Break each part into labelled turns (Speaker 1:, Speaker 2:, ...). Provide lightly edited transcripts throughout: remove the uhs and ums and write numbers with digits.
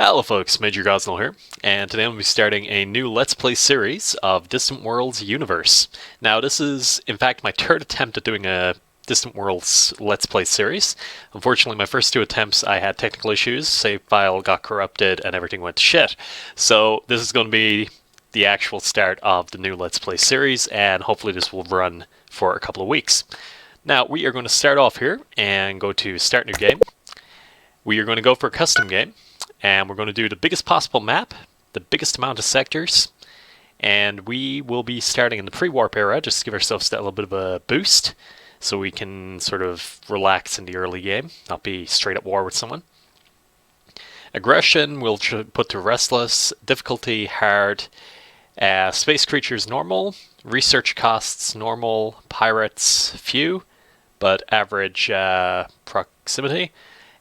Speaker 1: Hello folks, Major Gosnell here, and today I'm going to be starting a new Let's Play series of Distant Worlds Universe. Now this is, in fact, my third attempt at doing a Distant Worlds Let's Play series. Unfortunately, my first two attempts I had technical issues, save file got corrupted, and everything went to shit. So this is going to be the actual start of the new Let's Play series, and hopefully this will run for a couple of weeks. Now, we are going to start off here and go to Start New Game. We are going to go for a custom game. And we're going to do the biggest possible map, the biggest amount of sectors, and we will be starting in the pre-warp era, just to give ourselves a little bit of a boost, so we can sort of relax in the early game, not be straight at war with someone. Aggression we'll put to restless, difficulty hard, space creatures normal, research costs normal, pirates few, but average proximity.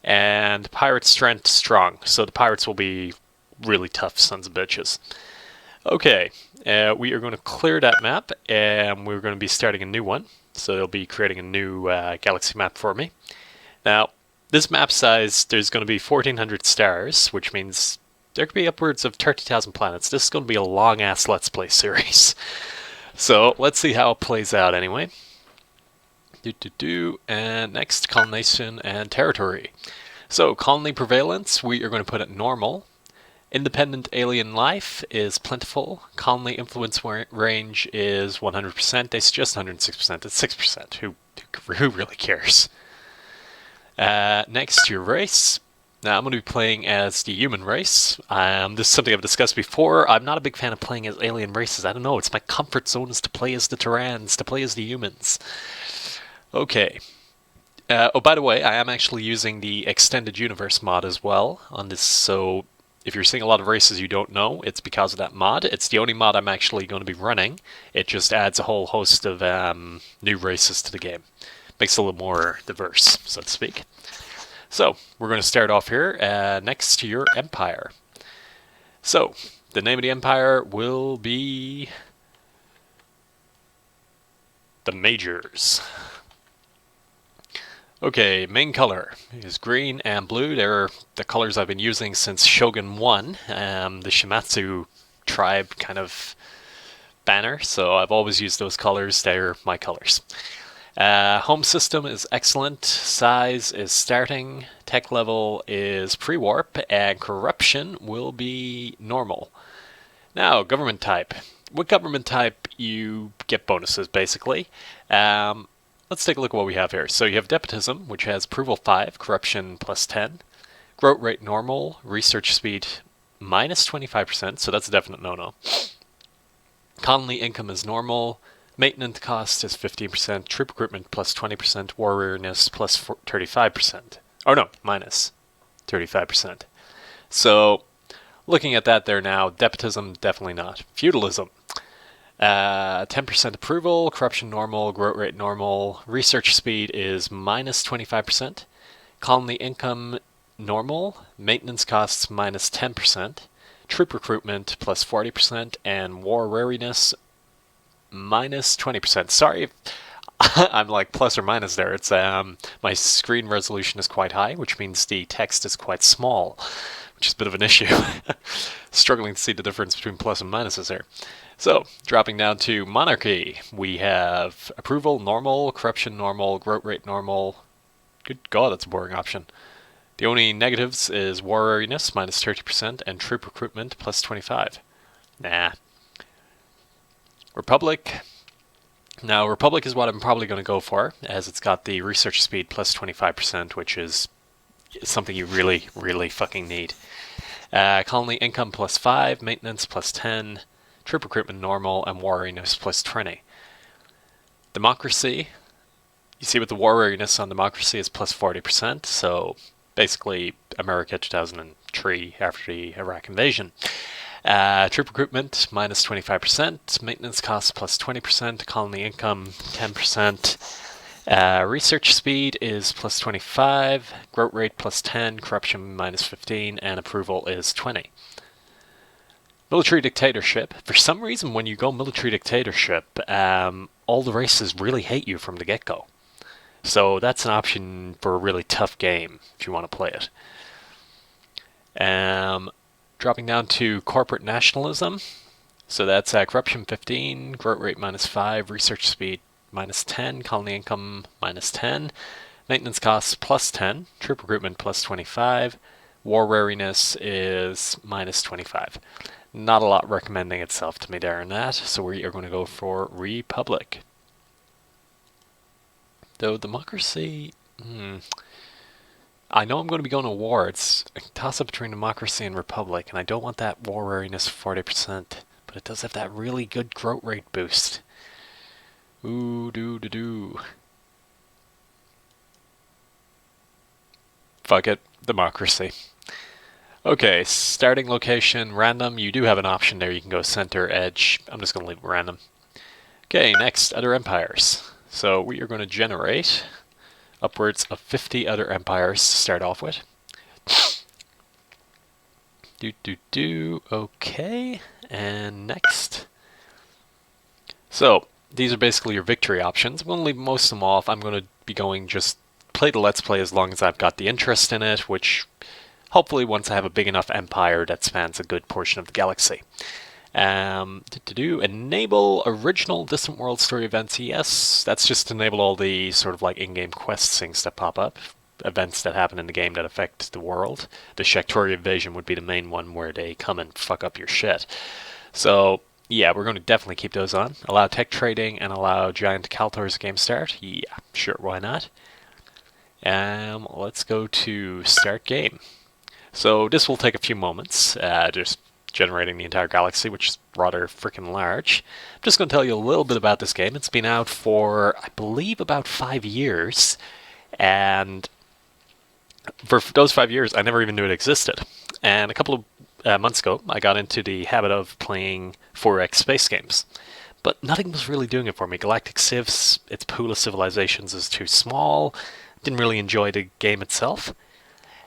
Speaker 1: And pirate strength strong, so the pirates will be really tough sons of bitches. Okay, we are going to clear that map, and we're going to be starting a new one. So they'll be creating a new galaxy map for me. Now, this map size, there's going to be 1,400 stars, which means there could be upwards of 30,000 planets. This is going to be a long-ass Let's Play series. So let's see how it plays out anyway. And next, colonization and territory. So, colony prevalence, we are going to put it normal. Independent alien life is plentiful. Colony influence range is 100%. They suggest 106%. It's 6%. Who really cares? Next, your race. Now, I'm going to be playing as the human race. This is something I've discussed before. I'm not a big fan of playing as alien races. I don't know. It's my comfort zone is to play as the Terrans, to play as the humans. Okay. Oh, by the way, I am actually using the Extended Universe mod as well on this, so if you're seeing a lot of races you don't know, it's because of that mod. It's the only mod I'm actually going to be running. It just adds a whole host of new races to the game. Makes it a little more diverse, so to speak. So, we're going to start off here next to your Empire. So, the name of the Empire will be the Majors. Okay, main color is green and blue. They're the colors I've been using since Shogun 1, the Shimatsu tribe kind of banner, so I've always used those colors. They're my colors. Home system is excellent, size is starting, tech level is pre-warp, and corruption will be normal. Now, government type. With government type, you get bonuses, basically. Let's take a look at what we have here. So you have Despotism, which has approval 5, corruption plus 10, growth rate normal, research speed minus 25%, so that's a definite no-no. Colony income is normal, maintenance cost is 15%, troop recruitment plus 20%, warriorness plus 35%. Oh no, minus 35%. So looking at that there now, Despotism, definitely not. Feudalism. 10% approval, corruption normal, growth rate normal, research speed is minus 25%, colony income normal, maintenance costs minus 10%, troop recruitment plus 40%, and war wariness minus 20%. Sorry if I'm like plus or minus there. It's my screen resolution is quite high, which means the text is quite small, which is a bit of an issue. Struggling to see the difference between plus and minuses here. So, dropping down to monarchy, we have approval normal, corruption normal, growth rate normal. Good God, that's a boring option. The only negatives is warrioriness minus 30% and troop recruitment plus 25. Nah. Republic. Now, Republic is what I'm probably going to go for, as it's got the research speed plus 25%, which is something you really, really fucking need. Colony income plus 5, maintenance plus 10, troop recruitment normal, and warrioriness plus 20. Democracy. You see with the warrioriness on democracy is plus 40%, so basically America 2003 after the Iraq invasion. Troop recruitment minus 25%, maintenance costs plus 20%, colony income 10%, research speed is plus 25, growth rate plus 10, corruption minus 15, and approval is 20. Military dictatorship. For some reason, when you go military dictatorship, all the races really hate you from the get-go. So that's an option for a really tough game if you want to play it. Dropping down to corporate nationalism. So that's corruption 15, growth rate -5, research speed -10, colony income -10, maintenance costs +10, troop recruitment +25, war wariness is -25. Not a lot recommending itself to me there in that, so we are going to go for Republic. Though democracy, I know I'm going to be going to war. It's a toss-up between democracy and Republic, and I don't want that war wariness 40%, but it does have that really good growth rate boost. Ooh, doo. Fuck it, democracy. Okay, starting location, random. You do have an option there. You can go center, edge. I'm just going to leave it random. Okay, next, other empires. So we are going to generate upwards of 50 other empires to start off with. Okay, and next. So these are basically your victory options. I'm going to leave most of them off. I'm going to be going just play the Let's Play as long as I've got the interest in it, which hopefully once I have a big enough empire that spans a good portion of the galaxy. Enable original Distant World story events. Yes, that's just to enable all the sort of like in-game quest things that pop up. Events that happen in the game that affect the world. The Shaktori invasion would be the main one where they come and fuck up your shit. So yeah, we're going to definitely keep those on. Allow tech trading and allow giant Kaltors game start. Yeah, sure, why not? Let's go to start game. So this will take a few moments, just generating the entire galaxy, which is rather freaking large. I'm just going to tell you a little bit about this game. It's been out for, I believe, about 5 years, and for those 5 years, I never even knew it existed. And a couple of months ago, I got into the habit of playing 4X space games. But nothing was really doing it for me. Galactic Civs, its pool of civilizations is too small. Didn't really enjoy the game itself.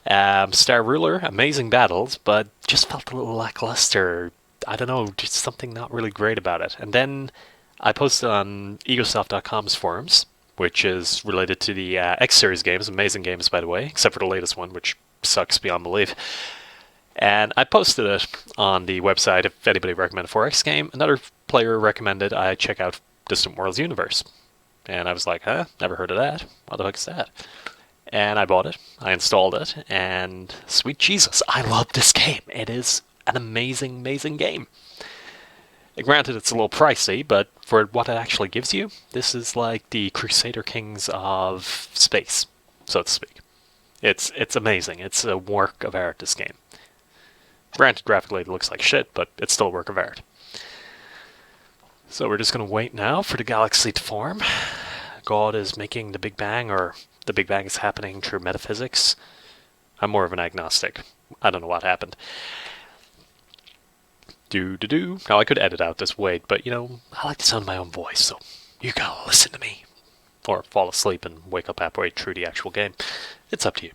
Speaker 1: Star Ruler, amazing battles, but just felt a little lackluster. I don't know, just something not really great about it. And then I posted on egosoft.com's forums, which is related to the X-Series games, amazing games by the way, except for the latest one, which sucks beyond belief. And I posted it on the website if anybody recommended a 4X game. Another player recommended I check out Distant Worlds Universe. And I was like, huh? Never heard of that. What the heck is that? And I bought it, I installed it, and sweet Jesus, I love this game. It is an amazing, amazing game. Granted, it's a little pricey, but for what it actually gives you, this is like the Crusader Kings of space, so to speak. It's amazing. It's a work of art, this game. Granted, graphically it looks like shit, but it's still a work of art. So we're just going to wait now for the galaxy to form. God is making the Big Bang, or the Big Bang is happening through metaphysics. I'm more of an agnostic. I don't know what happened. Now I could edit out this wait, but you know, I like the sound of my own voice, so you gotta listen to me. Or fall asleep and wake up halfway through the actual game. It's up to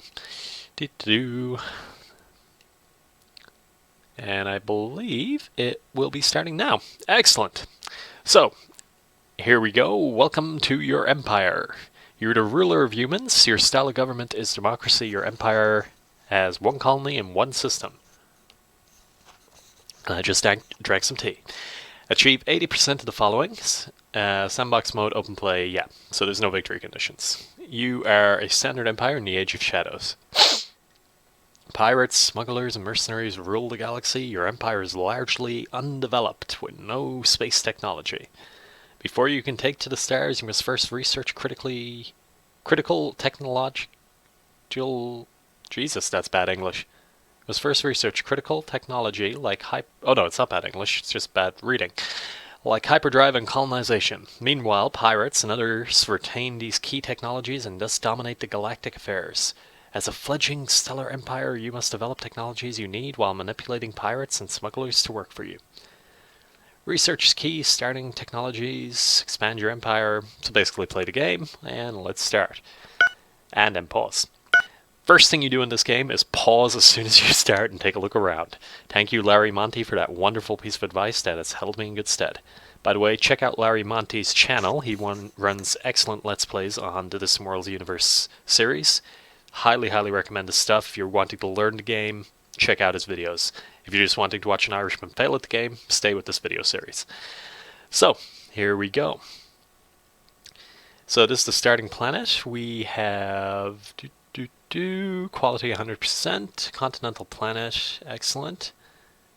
Speaker 1: you. And I believe it will be starting now. Excellent. So, here we go. Welcome to your empire. You're the ruler of humans. Your style of government is democracy. Your empire has one colony and one system. I just drank some tea. Achieve 80% of the following. Sandbox mode, open play, yeah. So there's no victory conditions. You are a standard empire in the Age of Shadows. Pirates, smugglers, and mercenaries rule the galaxy. Your empire is largely undeveloped with no space technology. Before you can take to the stars, you must first research critical technological... Jesus, that's bad English. You must first research critical technology like oh no, it's not bad English, it's just bad reading. Like hyperdrive and colonization. Meanwhile, pirates and others retain these key technologies and thus dominate the galactic affairs. As a fledgling stellar empire, you must develop technologies you need while manipulating pirates and smugglers to work for you. Research is key, starting technologies, expand your empire. So basically play the game, and let's start. And then pause. First thing you do in this game is pause as soon as you start and take a look around. Thank you, Larry Monty, for that wonderful piece of advice that has held me in good stead. By the way, check out Larry Monty's channel. He runs excellent Let's Plays on the Distant Worlds Universe series. Highly, highly recommend this stuff if you're wanting to learn the game, check out his videos. If you're just wanting to watch an Irishman fail at the game, stay with this video series. So, here we go. So this is the starting planet. We have quality 100%, continental planet, excellent.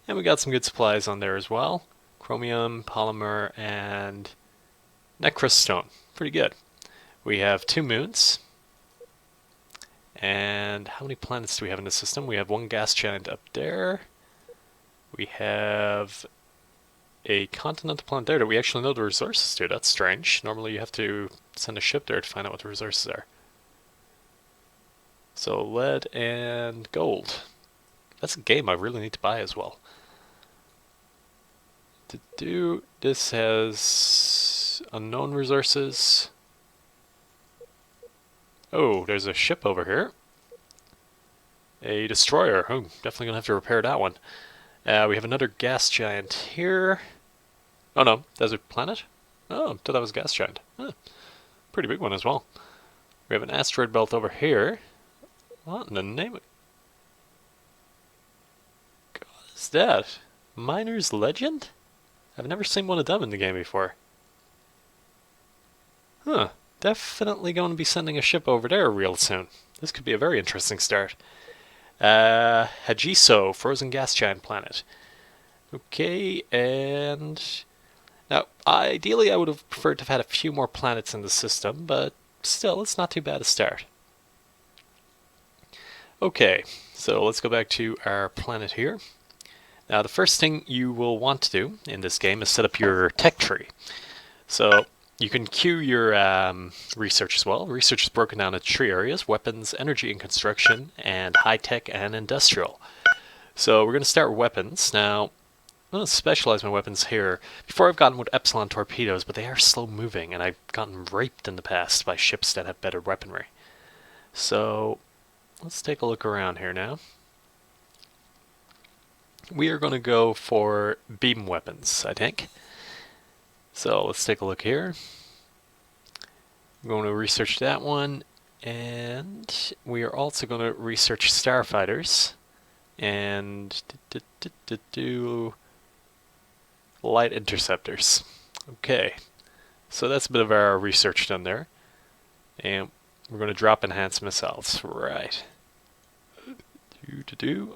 Speaker 1: And we got some good supplies on there as well. Chromium, polymer, and necrous stone. Pretty good. We have 2 moons. And how many planets do we have in the system? We have 1 gas giant up there. We have a continental planet there. Do we actually know the resources to? That's strange. Normally you have to send a ship there to find out what the resources are. So lead and gold. That's a game I really need to buy as well. This has unknown resources. Oh, there's a ship over here. A destroyer. Oh, definitely gonna have to repair that one. We have another gas giant here. Oh no, desert planet? Oh, I thought that was a gas giant. Huh. Pretty big one as well. We have an asteroid belt over here. What in the name of God is that? Miner's Legend? I've never seen one of them in the game before. Huh. Definitely going to be sending a ship over there real soon. This could be a very interesting start. Hajiso, frozen gas giant planet. Okay, and now ideally I would have preferred to have had a few more planets in the system, but still, it's not too bad a start. Okay, so let's go back to our planet here. Now the first thing you will want to do in this game is set up your tech tree. So you can queue your research as well. Research is broken down into 3 areas: weapons, energy and construction, and high-tech and industrial. So we're going to start with weapons. Now, I'm going to specialize my weapons here. Before I've gotten with Epsilon torpedoes, but they are slow-moving, and I've gotten raped in the past by ships that have better weaponry. So let's take a look around here now. We are going to go for beam weapons, I think. So let's take a look here. I'm going to research that one, and we are also going to research starfighters and light interceptors. Okay, so that's a bit of our research done there, and we're going to drop enhanced missiles. Right.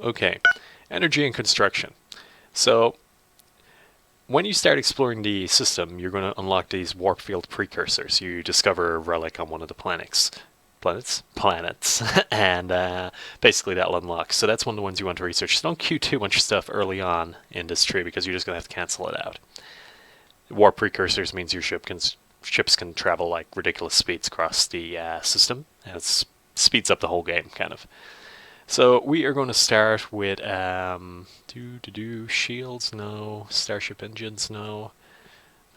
Speaker 1: Okay, energy and construction. So when you start exploring the system, you're going to unlock these warp field precursors. You discover a relic on one of the planets, and basically that'll unlock. So that's one of the ones you want to research. So don't queue too much stuff early on in this tree because you're just going to have to cancel it out. Warp precursors means your ships can travel like ridiculous speeds across the system, and it speeds up the whole game, kind of. So we are going to start with shields, no. Starship engines, no.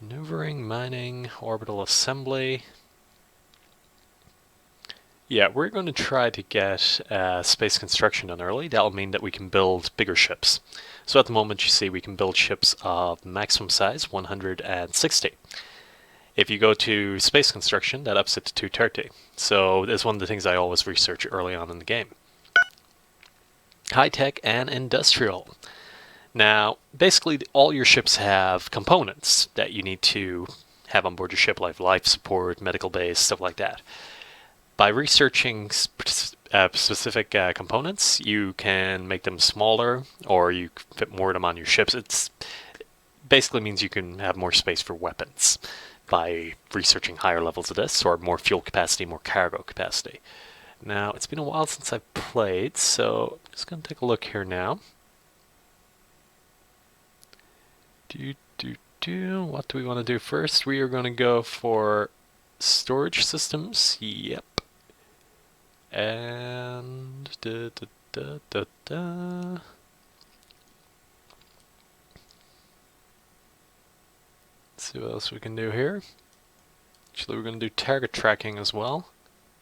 Speaker 1: Maneuvering, mining, orbital assembly. Yeah, we're going to try to get space construction done early. That'll mean that we can build bigger ships. So at the moment, you see, we can build ships of maximum size, 160. If you go to space construction, that ups it to 230. So that's one of the things I always research early on in the game. High-tech and industrial. Now, basically, all your ships have components that you need to have on board your ship, like life support, medical base, stuff like that. By researching specific components, you can make them smaller, or you fit more of them on your ships. It basically means you can have more space for weapons by researching higher levels of this, or more fuel capacity, more cargo capacity. Now, it's been a while since I've played, so I'm just going to take a look here now. What do we want to do first? We are going to go for storage systems. Yep. And let's see what else we can do here. Actually, we're going to do target tracking as well.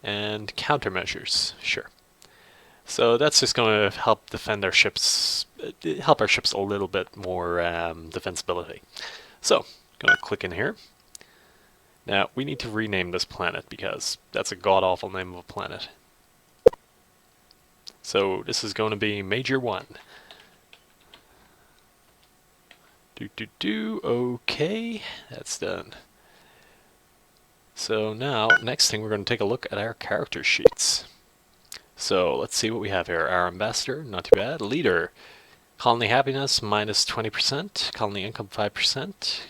Speaker 1: And countermeasures, sure. So that's just going to help defend our ships, help our ships a little bit more defensibility. So, I'm going to click in here. Now, we need to rename this planet because that's a god-awful name of a planet. So this is going to be Major 1. Okay, that's done. So now, next thing, we're going to take a look at our character sheets. So let's see what we have here. Our ambassador, not too bad. Leader, colony happiness minus 20%, colony income 5%,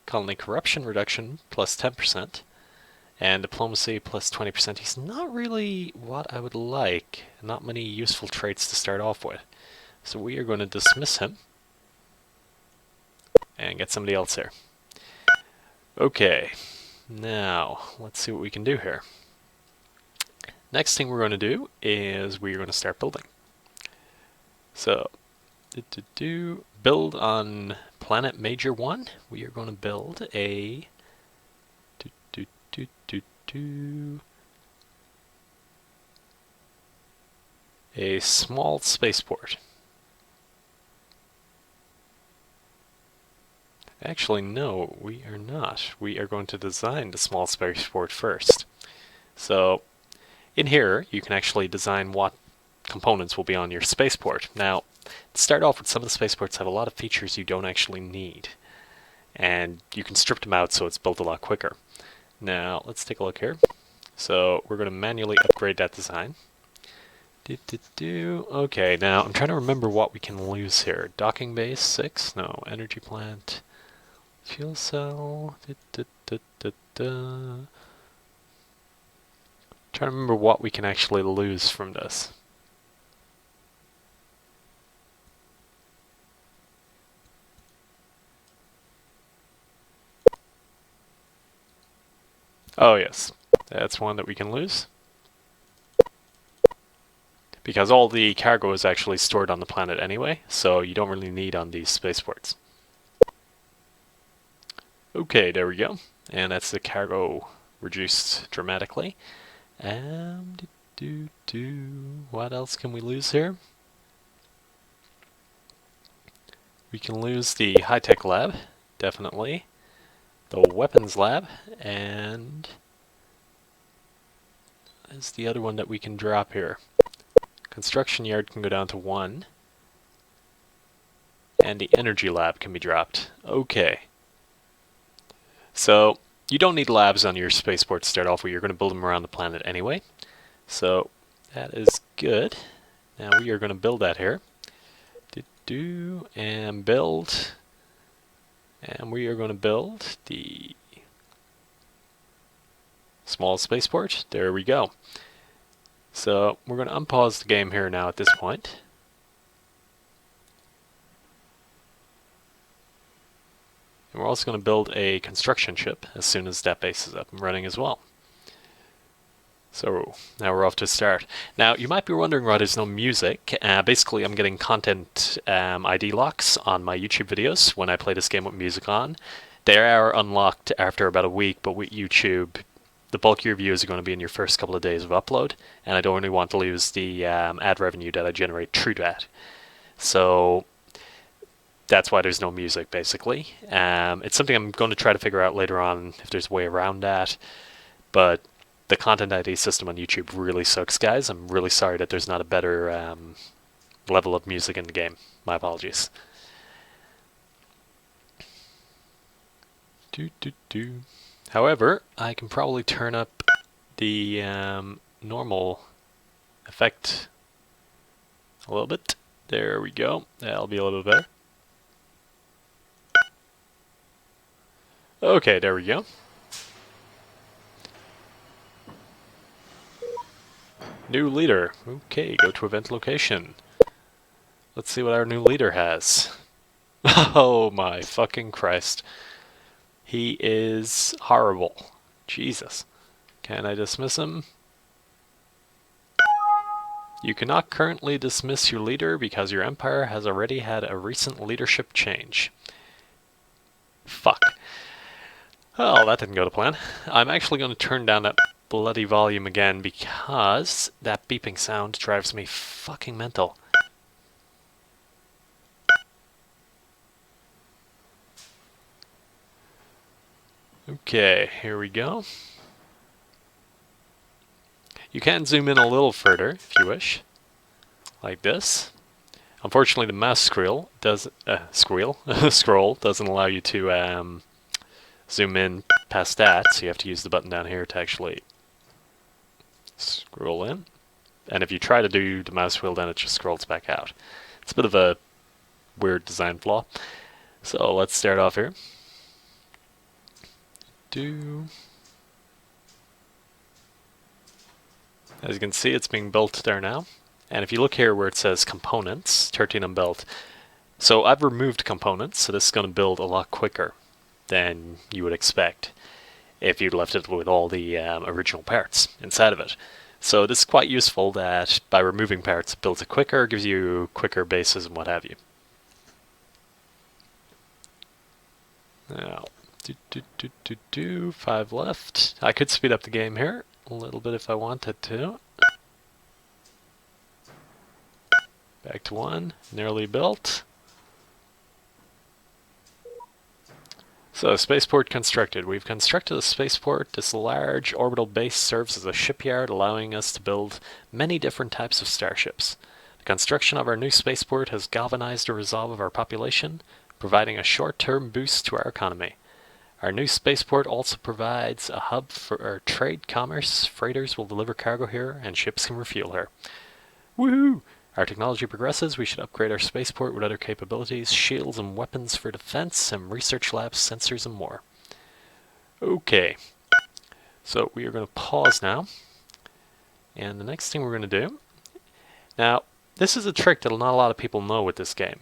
Speaker 1: colony corruption reduction plus 10%, and diplomacy plus 20%. He's not really what I would like. Not many useful traits to start off with. So we are going to dismiss him and get somebody else here. Okay, now let's see what we can do here. Next thing we're going to do is we're going to start building. So, build on planet Major 1. We are going to build a small spaceport. Actually, no, we are not. We are going to design the small spaceport first. So, in here, you can actually design what components will be on your spaceport. Now, to start off with, some of the spaceports have a lot of features you don't actually need. And you can strip them out so it's built a lot quicker. Now, let's take a look here. So, we're going to manually upgrade that design. Okay, now I'm trying to remember what we can lose here. Docking base 6? No. Energy plant. Fuel cell. Trying to remember what we can actually lose from this. Oh yes, that's one that we can lose. Because all the cargo is actually stored on the planet anyway, so you don't really need on these spaceports. Okay, there we go. And that's the cargo reduced dramatically. What else can we lose here? We can lose the high-tech lab, definitely. The weapons lab, and is the other one that we can drop here. Construction yard can go down to 1. And the energy lab can be dropped. Okay. So, you don't need labs on your spaceport to start off with. You're going to build them around the planet anyway. So, that is good. Now we are going to build that here. And build. And we are going to build the small spaceport. There we go. So, we're going to unpause the game here now at this point. And we're also going to build a construction ship as soon as that base is up and running as well. So now we're off to start. Now you might be wondering why there's no music. Basically I'm getting content ID locks on my YouTube videos when I play this game with music on. They are unlocked after about a week, but with YouTube the bulk of your views are going to be in your first couple of days of upload, and I don't really want to lose the ad revenue that I generate through that. So that's why there's no music, basically. It's something I'm going to try to figure out later on if there's a way around that. But the content ID system on YouTube really sucks, guys. I'm really sorry that there's not a better level of music in the game. My apologies. However, I can probably turn up the normal effect a little bit. There we go. That'll be a little bit better. Okay, there we go. New leader. Okay, go to event location. Let's see what our new leader has. Oh my fucking Christ. He is horrible. Jesus. Can I dismiss him? You cannot currently dismiss your leader because your empire has already had a recent leadership change. Fuck. Oh, that didn't go to plan. I'm actually going to turn down that bloody volume again because that beeping sound drives me fucking mental. Okay, here we go. You can zoom in a little further if you wish. like this. Unfortunately, the mouse scroll does scroll doesn't allow you to zoom in past that, so you have to use the button down here to actually scroll in. And if you try to do the mouse wheel, then it just scrolls back out. It's a bit of a weird design flaw. So let's start off here. As you can see, it's being built there now. And if you look here where it says components, titanium belt. So I've removed components, so this is going to build a lot quicker than you would expect if you'd left it with all the original parts inside of it. So this is quite useful that by removing parts it builds it quicker, gives you quicker bases and what have you. Now, 5 left. I could speed up the game here a little bit if I wanted to. Back to 1, nearly built. So, spaceport constructed. We've constructed a spaceport. This large orbital base serves as a shipyard, allowing us to build many different types of starships. The construction of our new spaceport has galvanized the resolve of our population, providing a short-term boost to our economy. Our new spaceport also provides a hub for our trade commerce. Freighters will deliver cargo here, and ships can refuel here. Woohoo! Our technology progresses, we should upgrade our spaceport with other capabilities, shields and weapons for defense, and research labs, sensors, and more. Okay, so we are going to pause now. And the next thing we're going to do... Now, this is a trick that not a lot of people know with this game.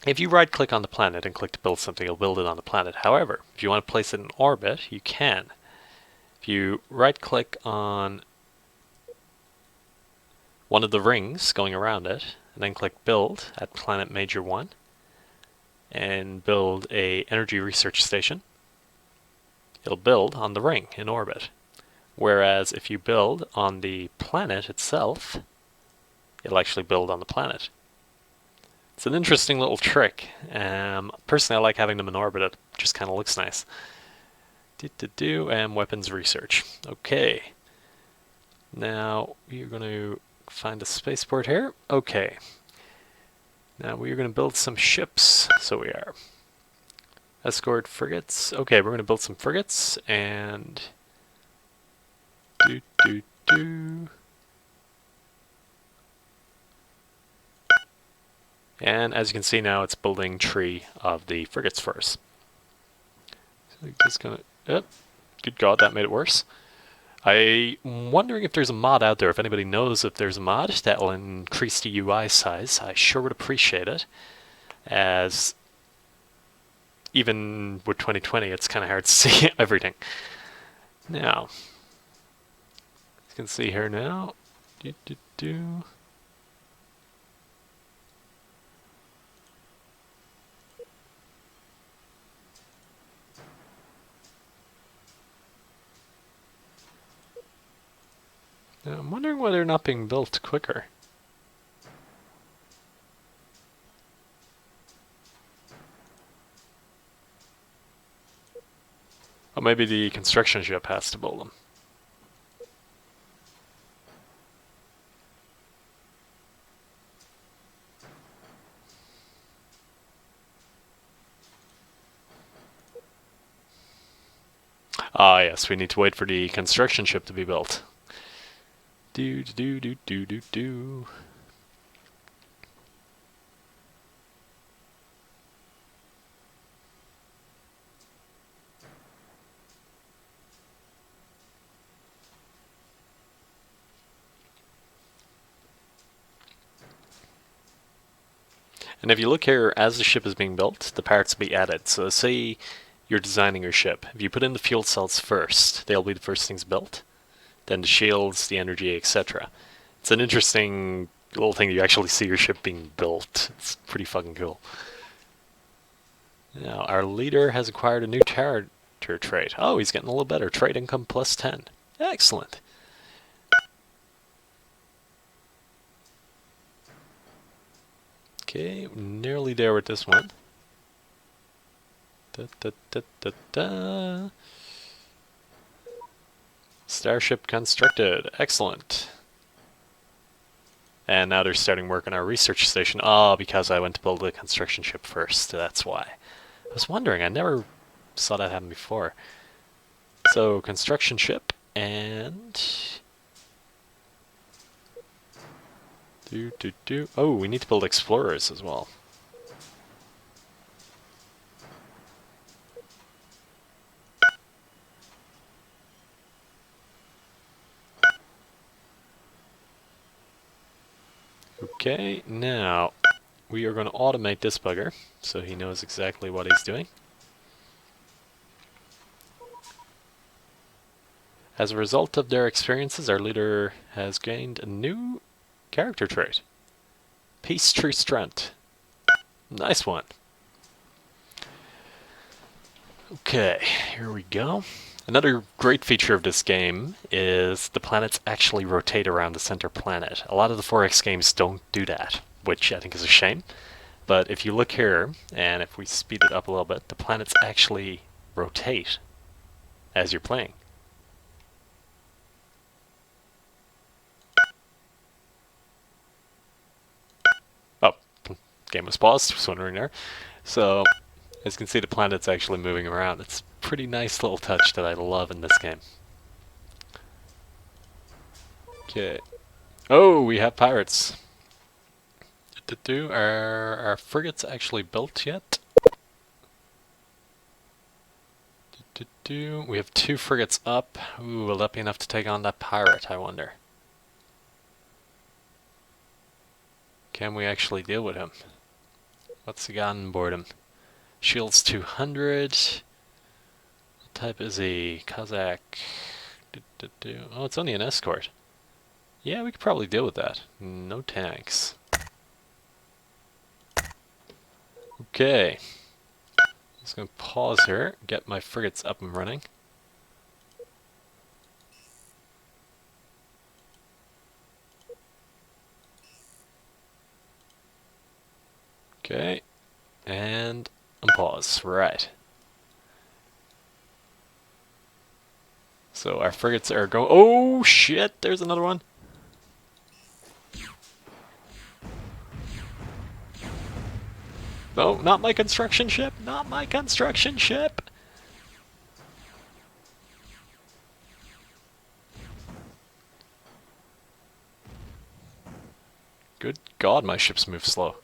Speaker 1: If you right-click on the planet and click to build something, it'll build it on the planet. However, if you want to place it in orbit, you can. If you right-click on one of the rings going around it, and then click Build at Planet Major 1, and build a energy research station, it'll build on the ring in orbit. Whereas if you build on the planet itself, it'll actually build on the planet. It's an interesting little trick. Personally, I like having them in orbit. It just kind of looks nice. And weapons research. Okay. Now, we're going to find a spaceport here. Okay. Now, we're going to build some ships. So we are. Escort frigates. Okay, we're going to build some frigates. And... And as you can see now, it's building 3 of the frigates first. So just gonna... Yep. Good God, that made it worse. I'm wondering if there's a mod out there. If anybody knows if there's a mod that will increase the UI size, I sure would appreciate it. As even with 2020, it's kind of hard to see everything. Now, as you can see here now. Now, I'm wondering why they're not being built quicker. Oh, maybe the construction ship has to build them. Ah, yes, we need to wait for the construction ship to be built. Do. And if you look here, as the ship is being built, the parts will be added. So say you're designing your ship. If you put in the fuel cells first, they'll be the first things built. Then the shields, the energy, etc. It's an interesting little thing that you actually see your ship being built. It's pretty fucking cool. Now, our leader has acquired a new character trait. Oh, he's getting a little better. Trade income plus 10. Excellent. Okay, nearly there with this one. Starship constructed. Excellent. And now they're starting work on our research station. Oh, because I went to build a construction ship first. That's why. I was wondering. I never saw that happen before. So, construction ship and... Oh, we need to build explorers as well. Okay, now we are going to automate this bugger so he knows exactly what he's doing. As a result of their experiences, our leader has gained a new character trait. Peace, true strength. Nice one. Okay, here we go. Another great feature of this game is the planets actually rotate around the center planet. A lot of the 4X games don't do that, which I think is a shame. But if you look here, and if we speed it up a little bit, the planets actually rotate as you're playing. Oh, game was paused, was wondering there. So, as you can see, the planet's actually moving around. It's a pretty nice little touch that I love in this game. Okay. Oh, we have pirates. Are our frigates actually built yet? We have 2 frigates up. Ooh, will that be enough to take on that pirate, I wonder? Can we actually deal with him? What's he got on board him? Shields 200. What type is he? Kazakh. Oh, it's only an escort. Yeah, we could probably deal with that. No tanks. Okay. Just gonna pause here, get my frigates up and running. Okay, and unpause. Right. So our frigates are going. Oh shit! There's another one. No, not my construction ship! Not my construction ship! Good God, my ships move slow.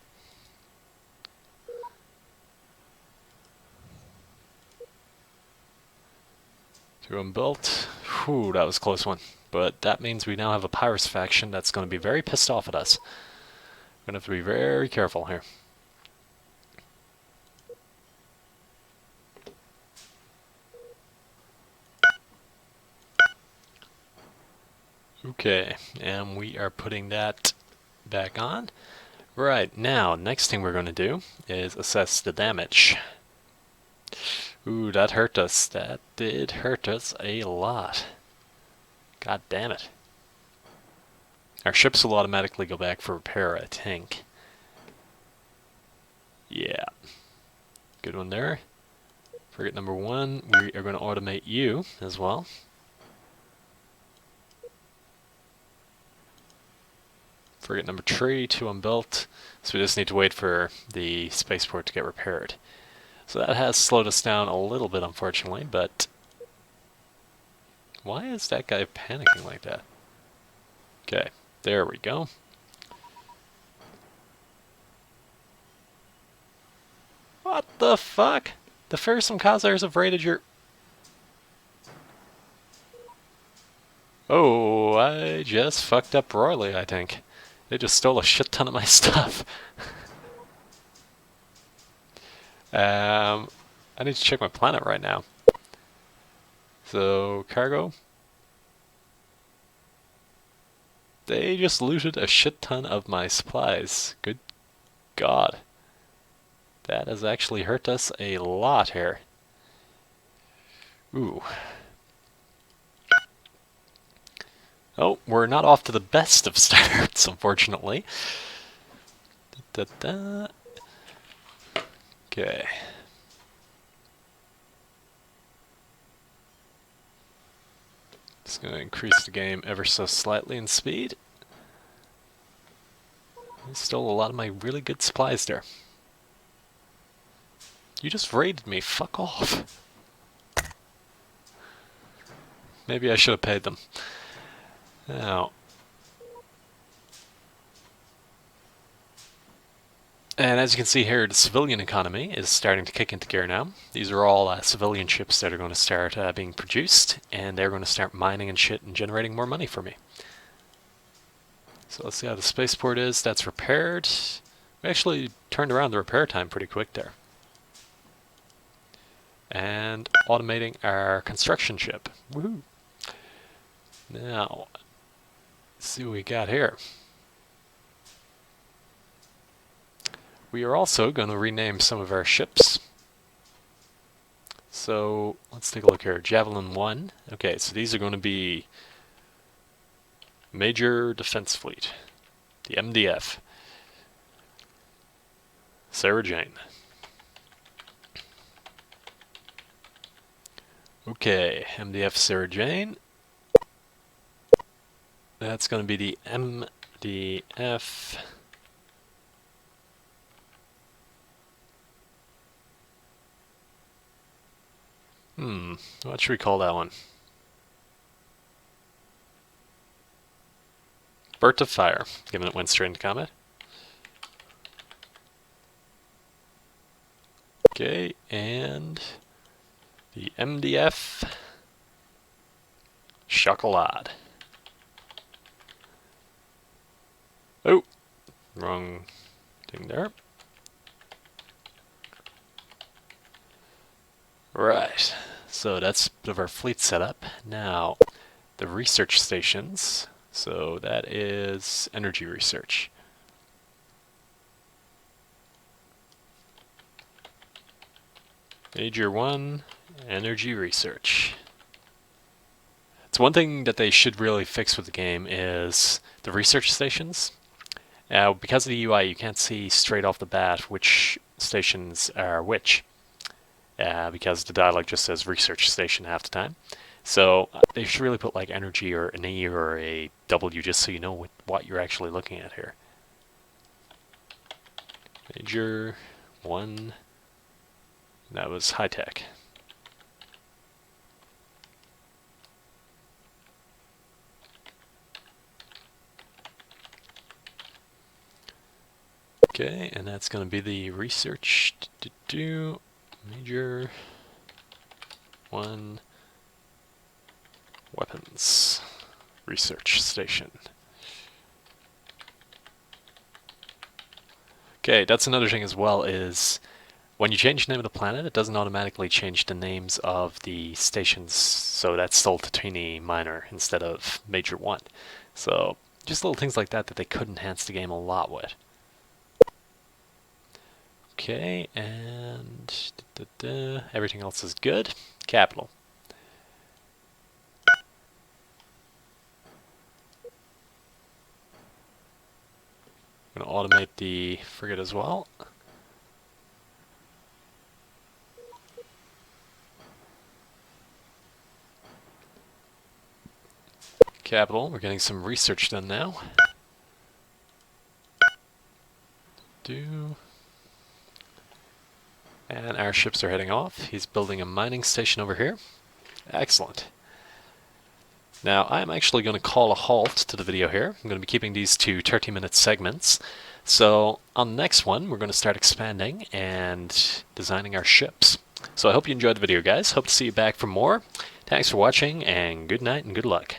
Speaker 1: Two unbuilt. Whew, that was a close one. But that means we now have a pirates faction that's going to be very pissed off at us. We're going to have to be very careful here. Okay, and we are putting that back on. Right, now, next thing we're going to do is assess the damage. Ooh, that hurt us. That did hurt us a lot. God damn it. Our ships will automatically go back for repair, I think. Yeah. Good one there. Frigate number 1, we are going to automate you as well. Frigate number 3, 2 unbuilt. So we just need to wait for the spaceport to get repaired. So that has slowed us down a little bit, unfortunately, but... Why is that guy panicking like that? Okay, there we go. What the fuck? The fearsome Khazars have raided your... Oh, I just fucked up royally, I think. They just stole a shit ton of my stuff. I need to check my planet right now. So, cargo. They just looted a shit ton of my supplies. Good God. That has actually hurt us a lot here. Ooh. Oh, we're not off to the best of starts, unfortunately. Okay. Just going to increase the game ever so slightly in speed. I stole a lot of my really good supplies there. You just raided me, fuck off. Maybe I should have paid them. Now. And as you can see here, the civilian economy is starting to kick into gear now. These are all civilian ships that are going to start being produced, and they're going to start mining and shit and generating more money for me. So let's see how the spaceport is. That's repaired. We actually turned around the repair time pretty quick there. And automating our construction ship. Woohoo! Now, let's see what we got here. We are also going to rename some of our ships. So let's take a look here. Javelin 1. Okay, so these are going to be Major Defense Fleet. The MDF. Sarah Jane. Okay, MDF Sarah Jane. That's going to be the MDF. What should we call that one? Burst of Fire, given it went straight into combat. Okay, and the MDF Chocolade. Oh, wrong thing there. Right, so that's a bit of our fleet setup. Now, the research stations. So that is energy research. Major 1, energy research. It's one thing that they should really fix with the game is the research stations. Because of the UI, you can't see straight off the bat which stations are which. Because the dialogue just says research station half the time. So they should really put like energy or an E or a W just so you know what you're actually looking at here. Major 1, that was high tech. Okay, and that's going to be the research. Major 1. Weapons research station. Okay, that's another thing as well is when you change the name of the planet, it doesn't automatically change the names of the stations, so that's still Tatini Minor instead of Major 1. So just little things like that that they could enhance the game a lot with. Okay, and everything else is good. Capital. I'm going to automate the frigate as well. Capital, we're getting some research done now. And our ships are heading off. He's building a mining station over here. Excellent. Now, I'm actually going to call a halt to the video here. I'm going to be keeping these to 30-minute segments. So, on the next one, we're going to start expanding and designing our ships. So I hope you enjoyed the video, guys. Hope to see you back for more. Thanks for watching, and good night and good luck.